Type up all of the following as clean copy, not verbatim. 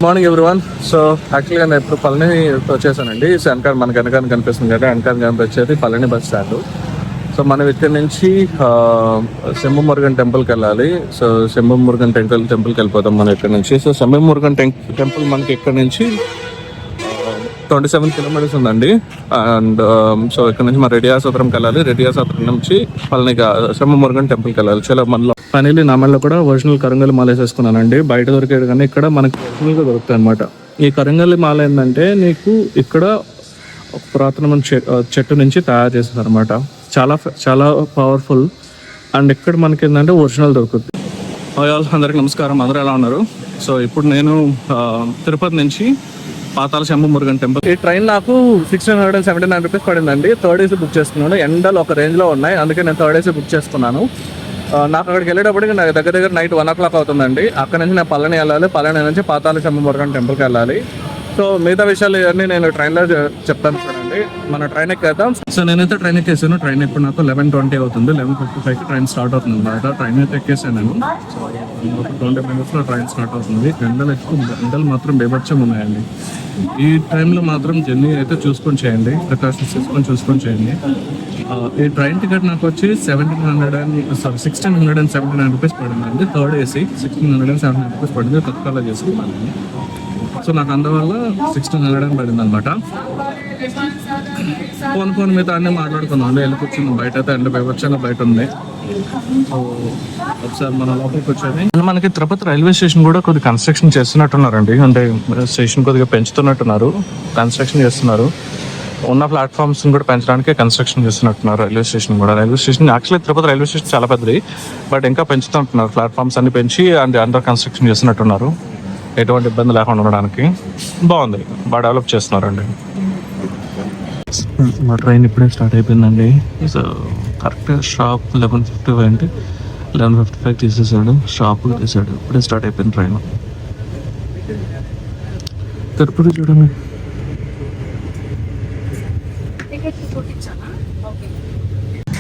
Morning everyone. So యాక్చువల్గా నేను ఇప్పుడు పళని వచ్చేసానండి. సో వెనకాల మనకి వెనకాల కనిపిస్తుంది కదా, వెనకాల కనిపించేది పళని బస్ స్టాండ్. సో మనం ఇక్కడ నుంచి శంభు మురుగన్ టెంపుల్కి వెళ్ళాలి. సో శంభు మురుగన్ టెంపుల్కి వెళ్ళిపోతాం మనం ఇక్కడ నుంచి. సో శంభు మురుగన్ టెంపుల్ మనకి ఇక్కడ నుంచి 27 కిలోమీటర్స్ ఉందండి. అండ్ సో ఇక్కడ నుంచి మన రెడ్డియాసత్రంకి వెళ్ళాలి. రెడ్డియాసత్రం నుంచి పళనిగా శంభు మురుగన్ టెంపుల్కి వెళ్ళాలి. చాలా మనలో ఫైనల్లీ నా మెడలో కూడా ఒరిజినల్ కరంగలి మాల వేసేసుకున్నానండి. బయట దొరికేది కానీ ఇక్కడ మనకి ఒరిజినల్గా దొరుకుతాయి అనమాట. ఈ కరంగలి మాల ఏంటంటే నీకు ఇక్కడ ఒక పురాతనమైన చెట్టు నుంచి తయారు చేస్తారు అనమాట. చాలా చాలా పవర్ఫుల్. అండ్ ఇక్కడ మనకి ఏంటంటే ఒరిజినల్ దొరుకుతుంది. అందరికీ నమస్కారం, అందరూ ఎలా ఉన్నారు? సో ఇప్పుడు నేను తిరుపతి నుంచి పాతాల శంభు మురుగన్ టెంపుల్. ఈ ట్రైన్ నాకు 1679 రూపీస్ పడిందండి. థర్డ్ ఏసీ బుక్ చేసుకున్నాను. ఎండలు ఒక రేంజ్లో ఉన్నాయి, అందుకే నేను థర్డ్ ఏసీ బుక్ చేసుకున్నాను. నాకు అక్కడికి వెళ్ళేటప్పటికి నాకు దగ్గర నైట్ 1 o'clock అవుతుందండి. అక్కడ నుంచి నేను పళని వెళ్ళాలి. పళని నుంచి పాతాల శంభు మురుగన్ టెంపుల్కి వెళ్ళాలి. సో మిగతా విషయాలు ఇవన్నీ నేను ట్రైన్లో చెప్తాను చూడండి. మన ట్రైన్ ఎక్కేద్దాం. సో నేనైతే ట్రైన్ ఎక్కేసాను. ట్రైన్ ఇప్పుడు నాకు 11:20 అవుతుంది. 11:55కి ట్రైన్ స్టార్ట్ అవుతుంది అనమాట. ట్రైన్ అయితే ఎక్కేసాను నేను. సో 20 minutesలో ట్రైన్ స్టార్ట్ అవుతుంది. ఎండలు మాత్రం బేబచ్చం ఉన్నాయండి. ఈ టైంలో మాత్రం జర్నీ అయితే చూసుకొని చేయండి, ప్రికాషన్స్ చూసుకొని చేయండి. ఈ ట్రైన్ టికెట్ నాకు వచ్చి 1679 రూపీస్ పడిందండి. థర్డ్ ఏసీ 1679 రూపీస్ పడింది. తత్కాల చేసుకున్నాను. సో నాకు అందువల్ల 1600 పడింది అనమాట. ఫోన్ మీద అన్నీ మాట్లాడుకున్నాం అండి. వెళ్ళి కూర్చున్నాం. బయట అయితే ఎండ బయటగా బయట ఉంది. సో ఒకసారి మన లోపలికి వచ్చేది. మనకి తిరుపతి రైల్వే స్టేషన్ కూడా కొద్దిగా కన్స్ట్రక్షన్ చేస్తున్నట్టున్నారండి. అంటే స్టేషన్ కొద్దిగా పెంచుతున్నట్టున్నారు, కన్స్ట్రక్షన్ చేస్తున్నారు. ఉన్న ప్లాట్ఫామ్స్ కూడా పెంచడానికి కన్స్ట్రక్షన్ చేస్తున్నట్టున్నారు. Railway station actually Tirupati railway station చాలా పెద్దది, బట్ ఇంకా పెంచుతుంటున్నారు. ప్లాట్ఫామ్స్ అన్ని పెంచి అండర్ కన్స్ట్రక్షన్ చేస్తున్నట్టున్నారు. ఎటువంటి ఇబ్బంది లేకుండా ఉండడానికి బాగుంది, బాగా డెవలప్ చేస్తున్నారండి. మా ట్రైన్ ఇప్పుడే స్టార్ట్ అయిపోయిందండి. సో కరెక్ట్గా షాప్ 11:55 అంటే 11:55 తీసేసాడు. షాప్లో తీసాడు. ఇప్పుడే స్టార్ట్ అయిపోయింది ట్రైన్. తిరుపతి చూడండి.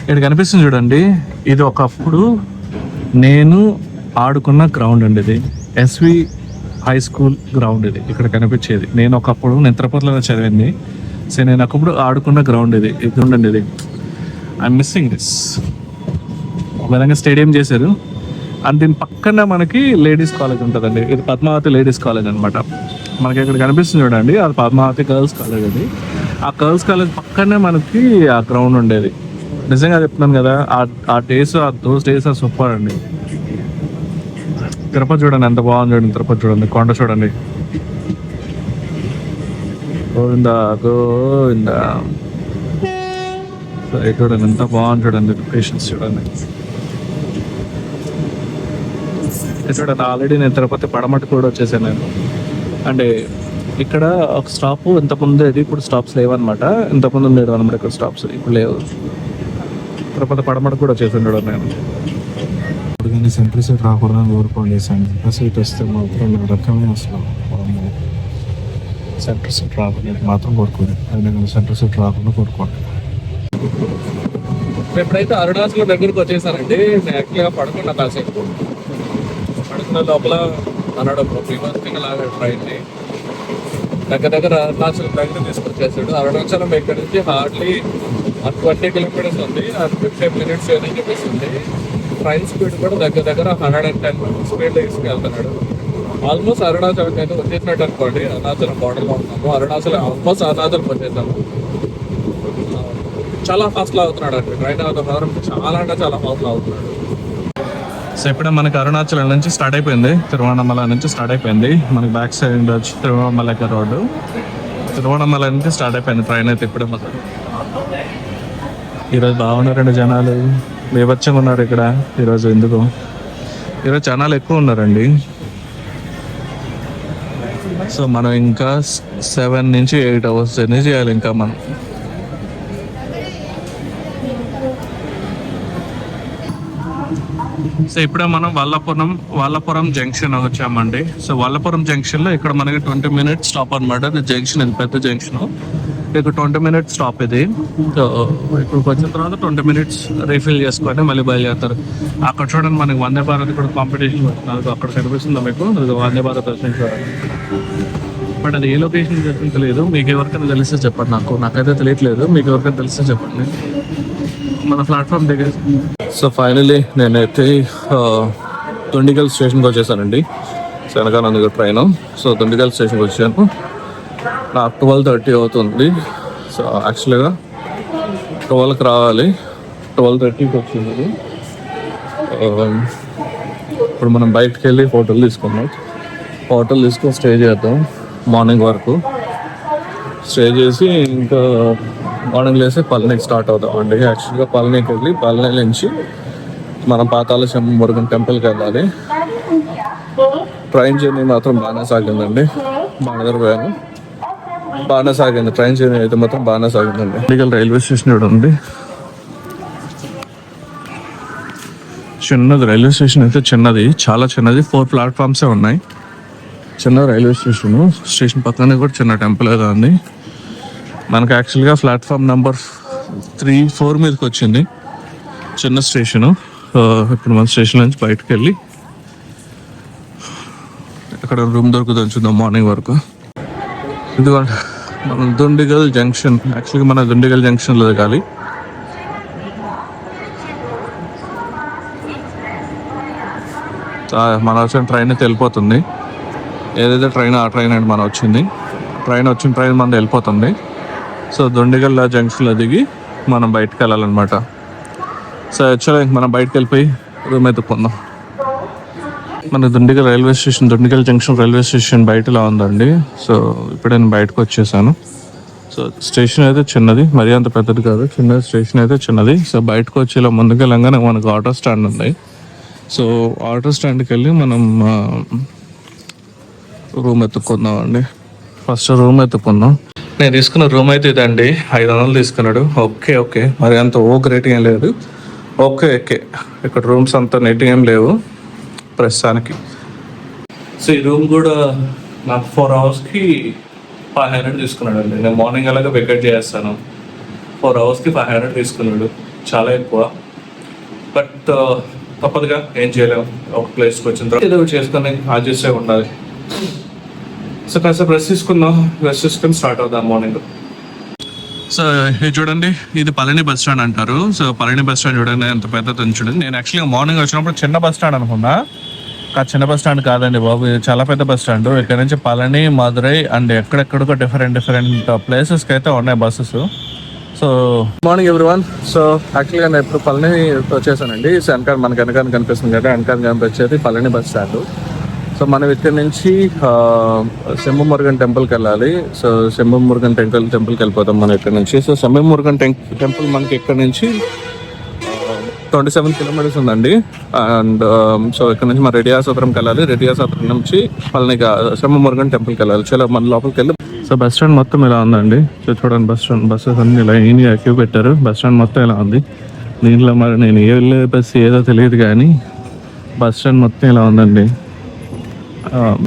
ఇక్కడ కనిపిస్తుంది చూడండి. ఇది ఒకప్పుడు నేను ఆడుకున్న గ్రౌండ్ అండి. ఇది ఎస్వి హై స్కూల్ గ్రౌండ్. ఇది ఇక్కడ కనిపించేది. నేను తిరుపతిలో చదివింది. సో నేను ఒకప్పుడు ఆడుకున్న గ్రౌండ్ ఇది ఉండండి. ఇది ఐఎమ్ మిస్సింగ్ దిస్. ఒక విధంగా స్టేడియం చేశారు. అండ్ దీని పక్కన మనకి లేడీస్ కాలేజ్ ఉంటుందండి. ఇది పద్మావతి లేడీస్ కాలేజ్ అనమాట. మనకి ఇక్కడ కనిపిస్తుంది చూడండి, అది పద్మావతి గర్ల్స్ కాలేజ్. అది ఆ గర్ల్స్ కాలేజ్ పక్కనే మనకి ఆ గ్రౌండ్ ఉండేది. నిజంగా చెప్తున్నాను కదా, దోస్ డేస్ ఆర్ సూపర్ అండి. తిరుపతి చూడండి ఎంత బాగుంది. చూడండి తిరుపతి చూడండి, కొండ చూడండి. గోవిందా గోవిందా. చూడండి ఎంత బాగుంది. చూడండి లొకేషన్స్ చూడండి. చూడండి ఆల్రెడీ నేను తిరుపతి పడమటి కూడా వచ్చేసాను నేను. అంటే ఇక్కడ ఒక స్టాప్ ఇంతకుముందు, ఇప్పుడు స్టాప్స్ లేవన్నమాట. ఇంతకుముందు ఉండేది అనమాట ఇక్కడ స్టాప్స్, ఇప్పుడు లేవు. తిరుపతి పడమటి కూడా వచ్చేసాను చూడండి నేను. కానీ సెంట్రల్ సీట్ రాకూడదు అని కోరుకోండి. సెంట్రల్ సీట్ వస్తే మాత్రం రకమే అసలు సెంట్రల్ సీట్ రాకుండా మాత్రం కోరుకోండి. అందుకని సెంట్రల్ సీట్ రాకుండా కోరుకోండి. ఎప్పుడైతే అరుణాచల్ దగ్గరికి వచ్చేసానండి, నేను యాక్చువల్గా పడుకున్నా. కాసేపు పడుకున్న లోపల అన్నాడు లాగా ట్రైన్ని దగ్గర అరుణాచల్ దగ్గర తీసుకొచ్చేసాడు. అరుణాచలం ఇక్కడ నుంచి హార్డ్లీ 20 kilometers ఉంది. 55 minutes అని చెప్పేసింది. ట్రైన్ స్పీడ్ కూడా దగ్గర 110 స్పీడ్లో తీసుకెళ్తున్నాడు. ఆల్మోస్ట్ అరుణాచలం అయితే వచ్చేసినట్టు అనుకోండి. అరుణాచలం బార్డర్లో ఉన్నాము. ఆల్మోస్ట్ అరుణాచలం వచ్చేసాము. చాలా ఫాస్ట్లో అవుతున్నాడు అండి ట్రైన్. చాలా అంటే చాలా ఫాస్ట్లో అవుతున్నాడు. సో ఇప్పుడే మనకి అరుణాచలం నుంచి స్టార్ట్ అయిపోయింది. తిరువణమల నుంచి స్టార్ట్ అయిపోయింది. మనకి బ్యాక్ సైడ్ వచ్చి తిరువణమల రోడ్డు. తిరువణమల నుంచి స్టార్ట్ అయిపోయింది ట్రైన్ అయితే ఇప్పుడే. మాత్రం ఈరోజు బాగున్నారండి జనాలు, బీభత్సంగా ఉన్నారు ఇక్కడ ఈరోజు. ఎందుకు ఈరోజు జనాలు ఎక్కువ ఉన్నారండి. సో మనం ఇంకా 7 నుంచి 8 hours జర్నీ చేయాలి ఇంకా మనం. సో ఇప్పుడే మనం వల్లపురం జంక్షన్ వచ్చామండి. సో వల్లపురం జంక్షన్లో ఇక్కడ మనకి 20 minutes స్టాప్ అనమాట. జంక్షన్ ఇది పెద్ద జంక్షన్. మీకు 20 minutes స్టాప్ ఇది. సో ఇక్కడికి వచ్చిన తర్వాత 20 minutes రీఫిల్ చేసుకొని మళ్ళీ బయలుదేరుతారు. అక్కడ చూడండి మనకి వందే భారత్ కూడా కాంపిటీషన్ పెడుతున్నారు. అక్కడ కనిపిస్తుందా మీకు వందే భారత్ చూడండి. బట్ అది ఏ లొకేషన్ తెలియదు. మీకు ఎవరికైనా తెలిస్తే చెప్పండి. నాకైతే తెలియట్లేదు. మీకు ఎవరికైనా తెలిస్తే చెప్పండి. మన ప్లాట్ఫామ్ దగ్గర. సో ఫైనలీ నేనైతే దుండిగల్ స్టేషన్కి వచ్చేసానండి. వెనకాల ట్రైన్. సో దుండిగల్ స్టేషన్కి వచ్చాను. నాకు 12:30 అవుతుంది. సో యాక్చువల్గా 12కి రావాలి. 12:30కి వచ్చింది. ఇప్పుడు మనం బయటకు వెళ్ళి హోటల్ తీసుకున్నాం. హోటల్ తీసుకొని స్టే చేద్దాం మార్నింగ్ వరకు. స్టే చేసి ఇంకా మార్నింగ్ లేసి పళనికి స్టార్ట్ అవుతాం అండి. యాక్చువల్గా పళనికి వెళ్ళి పళని నుంచి మనం పాతాళ మురుగన్ టెంపుల్కి వెళ్ళాలి. ట్రైన్ జర్నీ మాత్రం బాగానే సాగిందండి. బాగానే సాగింది ట్రైన్ జర్నీ అయితే మాత్రం బాగానే సాగిందండి. దుండిగల్ రైల్వే స్టేషన్ కూడా ఉంది. చిన్నది రైల్వే స్టేషన్ అయితే చిన్నది, చాలా చిన్నది. 4 ప్లాట్ఫామ్సే ఉన్నాయి. చిన్న రైల్వే స్టేషన్ పక్కనే కూడా చిన్న టెంపుల్ ఏదో ఉంది. మనకు యాక్చువల్గా ప్లాట్ఫామ్ నెంబర్ 3-4 మీదకి వచ్చింది చిన్న స్టేషను. ఇప్పుడు మన స్టేషన్ నుంచి బయటకు వెళ్ళి అక్కడ రూమ్ దొరుకుతుంది చూద్దాం మార్నింగ్ వరకు. ఇదిగోండి మన దుండిగల్ జంక్షన్. యాక్చువల్గా మన దుండిగల్ జంక్షన్లో దిగాలి. మన వచ్చిన ట్రైన్ అయితే వెళ్ళిపోతుంది. ఏదైతే ట్రైన్ ఆ ట్రైన్ అండి మనం వచ్చింది. ట్రైన్ మన వెళ్ళిపోతుంది. సో దుండిగల్ జంక్షన్లో దిగి మనం బయటకు వెళ్ళాలన్నమాట. సో యాక్చువల్గా మనం బయటకు వెళ్ళిపోయి రూమ్ ఎత్తుకుందాం. మన దుండిగల్ జంక్షన్ రైల్వే స్టేషన్ బయటలా ఉందండి. సో ఇప్పుడు నేను బయటకు వచ్చేసాను. సో స్టేషన్ అయితే చిన్నది, మరీ అంత పెద్దది కాదు. స్టేషన్ అయితే చిన్నది. సో బయటకు వచ్చేలా ముందుకు వెళ్ళంగానే మనకు ఆటో స్టాండ్ ఉంది. సో ఆటో స్టాండ్కి వెళ్ళి మనం రూమ్ ఎత్తుకుందాం అండి. ఫస్ట్ రూమ్ ఎత్తుకుందాం. నేను తీసుకున్న రూమ్ అయితే ఇదండి. 500 తీసుకున్నాడు. ఓకే మరి అంత రేటింగ్ ఏం లేదు. ఓకే ఇక్కడ రూమ్స్ అంత నెట్ ఏం లేవు ప్రస్తుతానికి. సో ఈ రూమ్ కూడా నాకు 4 అవర్స్కి 500 తీసుకున్నాడు అండి. నేను మార్నింగ్ అలాగే వెకేట్ చేస్తాను. 4 అవర్స్కి 500 తీసుకున్నాడు. చాలా ఎక్కువ. బట్ తప్పదుగా ఏం చేయలేము. ఒక ప్లేస్కి వచ్చిన తర్వాత ఏదో చేసుకొని అడ్జస్ట్ అయి ఉండాలి. సో కాసేపు రెస్ట్ తీసుకొని స్టార్ట్ అవుతాం మార్నింగ్. సో ఇది చూడండి, ఇది పళని బస్ స్టాండ్ అంటారు. సో పళని బస్ స్టాండ్ చూడండి ఎంత పెద్దది చూడండి. నేను యాక్చువల్గా మార్నింగ్ వచ్చినప్పుడు చిన్న బస్ స్టాండ్ అనుకున్నా. చిన్న బస్ స్టాండ్ కాదండి బాబు, ఇది చాలా పెద్ద బస్ స్టాండ్. ఇక్కడ నుంచి పళని, మదురై అండ్ ఎక్కడెక్కడికో డిఫరెంట్ ప్లేసెస్కి అయితే ఉన్నాయి buses. So morning everyone. So యాక్చువల్గా నేను ఇప్పుడు పళని వచ్చేసానండి. సో మనకి వెనకాల కనిపిస్తుంది కదా, వెనకాల కనిపించేది పళని బస్ స్టాండ్. సో మనం ఇక్కడ నుంచి శంభు మురుగన్ టెంపుల్కి వెళ్ళాలి. సో శంభు మురుగన్ టెంపుల్కి వెళ్ళిపోతాం మనం ఇక్కడ నుంచి. సో శంభు మురుగన్ టెంపుల్ మనకి ఇక్కడ నుంచి 27 kilometers ఉందండి. అండ్ సో ఇక్కడ నుంచి మన రెడ్డియాసత్రంకి వెళ్ళాలి. రెడ్డియాసత్రం నుంచి పళనికి శంభు మురుగన్ టెంపుల్కి వెళ్ళాలి. చాలా మన లోపలికి వెళ్ళి. సో బస్ స్టాండ్ మొత్తం ఇలా ఉందండి. సో చూడండి బస్సెస్ అన్ని ఇలా క్యూ పెట్టారు. బస్ స్టాండ్ మొత్తం ఇలా ఉంది. దీంట్లో మరి నేను ఏ వెళ్ళే బస్సు ఏదో తెలియదు కానీ బస్ స్టాండ్ మొత్తం ఇలా ఉందండి.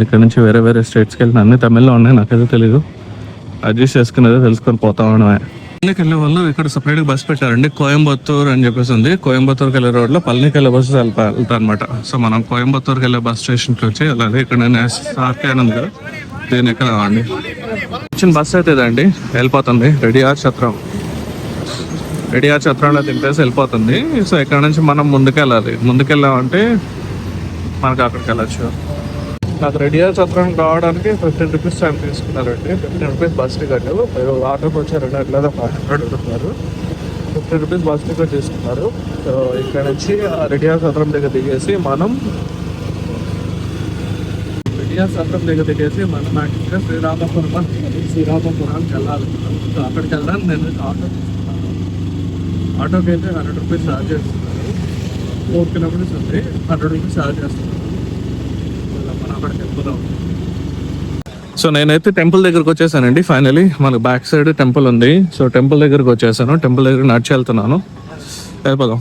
ఇక్కడ నుంచి వేరే స్టేట్స్కి వెళ్ళిన అన్ని తమిళ్లో ఉన్నాయి. నాకైతే తెలీదు. అడ్జస్ట్ చేసుకునేదో తెలుసుకొని పోతా ఉన్నామే. పళనికి వెళ్ళే వాళ్ళు ఇక్కడ సపరేట్గా బస్ పెట్టారండి. కోయంబత్తూర్ అని చెప్పేసి ఉంది. కోయంబత్తూర్కి వెళ్ళే రోడ్లో పళనికి వెళ్ళే బస్సెస్ వెళ్తా అనమాట. సో మనం కోయంబత్తూర్కి వెళ్ళే బస్ స్టేషన్కి వచ్చి వెళ్ళాలి. ఇక్కడ నేను SRK అని ఉంది కదా, దీని ఎక్కడ అండి వచ్చిన బస్ అయితే ఇదండి వెళ్ళిపోతుంది. రెడ్డియార్ ఛత్రంలో దింపేసి వెళ్ళిపోతుంది. సో ఇక్కడ నుంచి మనం ముందుకెళ్ళామంటే మనకు అక్కడికి వెళ్ళచ్చు. నాకు రెడ్డియార్ ఛత్రం రావడానికి 15 రూపీస్ టైం తీసుకున్నారండి. 15 రూపీస్ బస్ టికెట్. ఆటోకి వచ్చారండి, అట్లా 500 అడుగుతున్నారు. 50 రూపీస్ బస్ టికెట్ తీసుకున్నారు. సో ఇక్కడ నుంచి రెడ్డియార్ ఛత్రం దగ్గర దిగేసి మనం యాక్చువల్గా శ్రీరామపురానికి వెళ్ళాలి. సో అక్కడికి వెళ్ళడానికి నేను ఆటోకి అయితే 100 రూపీస్ ఛార్జ్ చేస్తున్నారు. 4 kilometers ఉంది, 100 రూపీస్ ఛార్జ్ చేస్తున్నారు. సో నేనైతే టెంపుల్ దగ్గరకు వచ్చేసానండి. ఫైనలీ మనకు బ్యాక్ సైడ్ టెంపుల్ ఉంది. సో టెంపుల్ దగ్గరకు వచ్చేసాను. టెంపుల్ దగ్గర నడిచి వెళ్తున్నాను. వెళ్ళిపోదాం.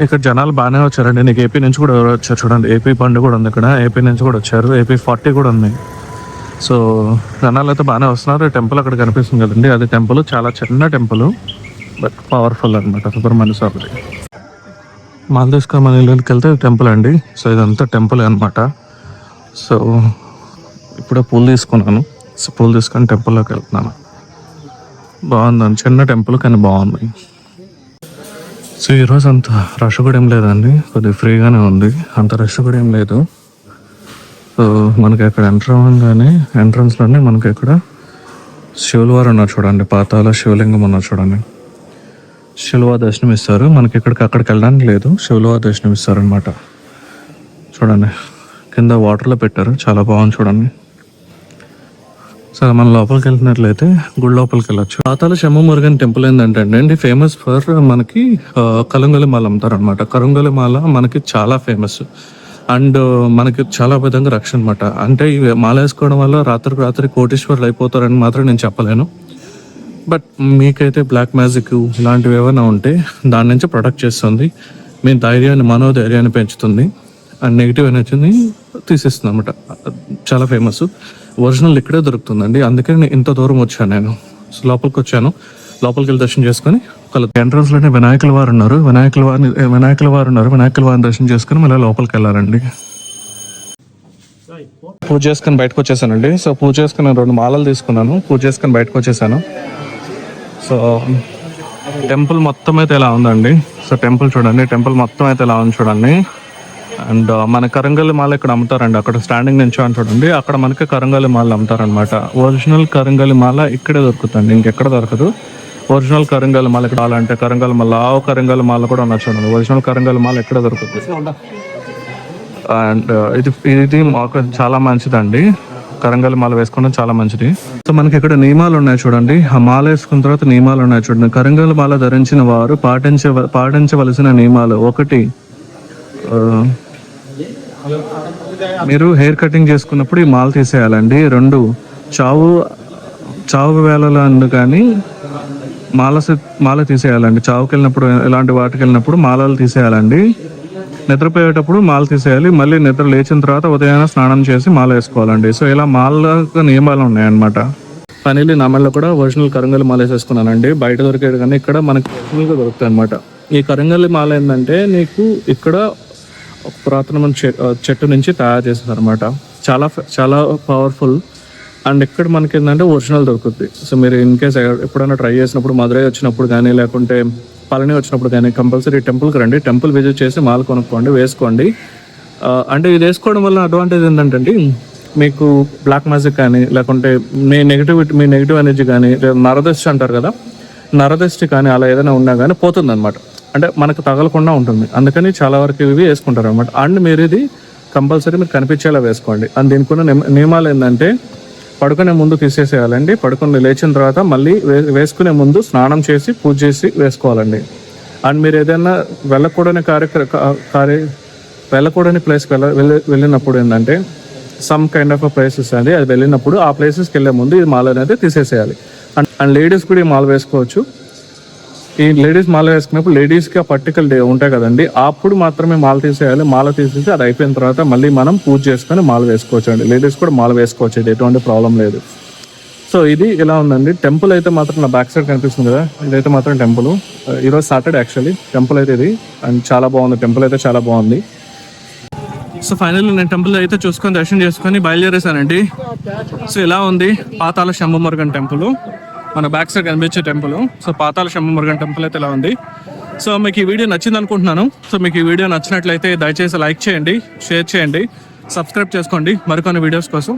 ఇక్కడ జనాలు బాగానే వచ్చారండి. నీకు ఏపీ నుంచి కూడా ఎవరు వచ్చారు చూడండి. ఏపీ బండి కూడా ఉంది ఇక్కడ. ఏపీ నుంచి కూడా వచ్చారు. AP 40 కూడా ఉంది. సో జనాలు అయితే బాగానే వస్తున్నారు. టెంపుల్ అక్కడ కనిపిస్తుంది కదండి, అది టెంపుల్ చాలా చిన్న టెంపుల్ బట్ పవర్ఫుల్ అనమాట, సుబ్రహ్మణ్య స్వామిది. మాల్దేశ్వర మనీలోకి వెళ్తే టెంపుల్ అండి. సో ఇదంతా టెంపుల్ అనమాట. సో ఇప్పుడే పూలు తీసుకున్నాను. సో పూలు తీసుకొని టెంపుల్లోకి వెళ్తున్నాను. బాగుందండి, చిన్న టెంపుల్ కానీ బాగుంది. సో ఈరోజు అంత రష్ కూడా ఏం లేదండి, కొద్దిగా ఫ్రీగానే ఉంది, అంత రష్ కూడా ఏం లేదు. సో మనకి అక్కడ ఎంటర్ అవ్వగానే ఎంట్రన్స్లోనే మనకి ఇక్కడ శివుల వారు ఉన్నారు చూడండి, పాతాల శివలింగం ఉన్నారు చూడండి. శిలువ దర్శనం ఇస్తారు మనకి. ఇక్కడికి అక్కడికి వెళ్ళడానికి లేదు, శిలువ దర్శనం ఇస్తారు అనమాట. చూడండి కింద వాటర్లో పెట్టారు, చాలా బాగుంది చూడండి. సరే మన లోపలికి వెళ్తున్నట్లయితే గుడి లోపలికి వెళ్ళొచ్చు. పాతాల శంభుమురుగన్ టెంపుల్ ఏంటంటే అండి ఫేమస్ ఫర్ మనకి కరుంగలి మాల అమ్ముతారు అనమాట. కరుంగలి మాల మనకి చాలా ఫేమస్ అండ్ మనకి చాలా విధంగా రక్షణ అనమాట. అంటే ఈ మాల వేసుకోవడం వల్ల రాత్రికి రాత్రి కోటీశ్వరులు అయిపోతారని మాత్రం నేను చెప్పలేను. బట్ మీకైతే బ్లాక్ మ్యాజిక్ ఇలాంటివి ఏమైనా ఉంటే దాని నుంచి ప్రొటెక్ట్ చేస్తుంది, మీ ధైర్యాన్ని మనోధైర్యాన్ని పెంచుతుంది అండ్ నెగిటివ్ ఎనర్జీని తీసేస్తుంది అనమాట. చాలా ఫేమస్. ఒరిజినల్ ఇక్కడే దొరుకుతుందండి, అందుకే నేను ఇంత దూరం వచ్చాను. నేను లోపలికి వచ్చాను, లోపలికి వెళ్ళి దర్శనం చేసుకొని ఎంట్రన్స్ లోనే వినాయకుల వారు ఉన్నారు. వినాయకుల వారిని దర్శనం చేసుకుని మళ్ళీ లోపలికి వెళ్ళాలండి. పూజ చేసుకుని బయటకు వచ్చేసానండి. సో పూజ చేసుకుని 2 మాలలు తీసుకున్నాను, పూజ చేసుకుని బయటకు వచ్చేసాను. సో టెంపుల్ మొత్తం అయితే ఎలా ఉందండి. సో టెంపుల్ చూడండి, టెంపుల్ మొత్తం అయితే ఎలా ఉంది చూడండి. అండ్ మన కరంగల్లి మాల ఇక్కడ అమ్ముతారండి, అక్కడ స్టాండింగ్ నుంచి అని చూడండి, అక్కడ మనకి కరంగల్లి మాల అమ్ముతారనమాట. ఒరిజినల్ కరంగల్లి మాల ఇక్కడే దొరుకుతుంది, ఇంకెక్కడ దొరకదు. ఒరిజినల్ కరంగల్లి మాల ఇక్కడ అంటే కరంగల్లి మాల, కరంగల్లి మాల కూడా ఉన్నారు చూడండి. ఒరిజినల్ కరంగల్లి మాల ఎక్కడ దొరుకుతుంది. అండ్ ఇది మాకు చాలా మంచిదండి, కరంగల్లి మాల వేసుకోవడం చాలా మంచిది. సో మనకి ఇక్కడ నియమాలు ఉన్నాయి చూడండి, ఆ మాల వేసుకున్న తర్వాత నియమాలు ఉన్నాయి చూడండి. కరంగల్లి మాల ధరించిన వారు పాటించవలసిన నియమాలు: 1, మీరు హెయిర్ కటింగ్ చేసుకున్నప్పుడు ఈ మాల తీసేయాలండి. 2, చావు వేళలందు కానీ మాల తీసేయాలండి. చావుకి వెళ్ళినప్పుడు, ఇలాంటి వాటికి వెళ్ళినప్పుడు మాలలు తీసేయాలండి. నిద్రపోయేటప్పుడు మాల తీసేయాలి. మళ్ళీ నిద్ర లేచిన తర్వాత ఉదయాన్నే స్నానం చేసి మాల వేసుకోవాలండి. సో ఇలా మాలకు నియమాలు ఉన్నాయన్నమాట. ఫైనల్లీ నా మెడలో కూడా ఒరిజినల్ కరంగల్లి మాల వేసేసుకున్నానండి. బయట దొరికేది కానీ ఇక్కడ మనకి ఒరిజినల్గా దొరుకుతాయి అనమాట. ఈ కరంగల్లి మాల ఏంటంటే నీకు ఇక్కడ పురాతనమైన చెట్టు నుంచి తయారు చేస్తారు అనమాట. చాలా చాలా పవర్ఫుల్. అండ్ ఇక్కడ మనకి ఏంటంటే ఒరిజినల్ దొరుకుతుంది. సో మీరు ఇన్ కేస్ ఎప్పుడైనా ట్రై చేసినప్పుడు, మదురై వచ్చినప్పుడు కానీ లేకుంటే పళని వచ్చినప్పుడు కానీ కంపల్సరీ టెంపుల్కి రండి. టెంపుల్ విజిట్ చేసి మాల కొనుక్కోండి, వేసుకోండి. అంటే ఇది వేసుకోవడం వల్ల అడ్వాంటేజ్ ఏంటంటే మీకు బ్లాక్ మ్యాజిక్ కానీ లేకుంటే మీ నెగిటివ్ ఎనర్జీ కానీ, నరదృష్టి అంటారు కదా, నరదృష్టి కానీ అలా ఏదైనా ఉన్నా కానీ పోతుంది అనమాట. అంటే మనకు తగలకుండా ఉంటుంది. అందుకని చాలా వరకు ఇవి వేసుకుంటారు అనమాట. అండ్ మీరు ఇది కంపల్సరీ మీరు కనిపించేలా వేసుకోండి. అండ్ దీనికి ఉన్న నియమాలు ఏంటంటే పడుకునే ముందు తీసేసేయాలండి. పడుకుని లేచిన తర్వాత మళ్ళీ వేసుకునే ముందు స్నానం చేసి పూజ చేసి వేసుకోవాలండి. అండ్ మీరు ఏదైనా వెళ్ళకూడని వెళ్ళకూడని ప్లేస్కి వెళ్ళినప్పుడు ఏంటంటే సమ్ కైండ్ ఆఫ్ ప్లేసెస్ అది వెళ్ళినప్పుడు ఆ ప్లేసెస్కి వెళ్ళే ముందు ఈ మాల అనేది తీసేసేయాలి. అండ్ లేడీస్ కూడా ఈ మాల వేసుకోవచ్చు. ఈ లేడీస్ మాల వేసుకున్నప్పుడు లేడీస్కి ఆ పర్టికల్ డే ఉంటాయి కదండి, అప్పుడు మాత్రమే మాల తీసేయాలి. మాల తీసేసి అది అయిపోయిన తర్వాత మళ్ళీ మనం పూజ చేసుకొని మాల వేసుకోవచ్చు అండి. లేడీస్ కూడా మాల వేసుకోవచ్చు, ఇది ఎటువంటి ప్రాబ్లం లేదు. సో ఇది ఇలా ఉందండి. టెంపుల్ అయితే మాత్రం నా బ్యాక్ సైడ్ కనిపిస్తుంది కదా, ఇదైతే మాత్రం టెంపుల్. ఈరోజు సాటర్డే యాక్చువల్లీ టెంపుల్ అయితే ఇది. అండ్ చాలా బాగుంది, టెంపుల్ అయితే చాలా బాగుంది. సో ఫైనల్లీ నేను టెంపుల్ అయితే చూసుకొని దర్శనం చేసుకొని బయలుదేరేసానండి. సో ఇలా ఉంది పాతాల శంభుమురుగన్ టెంపుల్, మన బ్యాక్ సైడ్ కనిపించే టెంపుల్. సో పాతాల శంభుమురుగన్ టెంపుల్ అయితే ఇలా ఉంది. సో మీకు ఈ వీడియో నచ్చింది అనుకుంటున్నాను. సో మీకు ఈ వీడియో నచ్చినట్లయితే దయచేసి లైక్ చేయండి, షేర్ చేయండి, సబ్స్క్రైబ్ చేసుకోండి మరికొన్ని వీడియోస్ కోసం.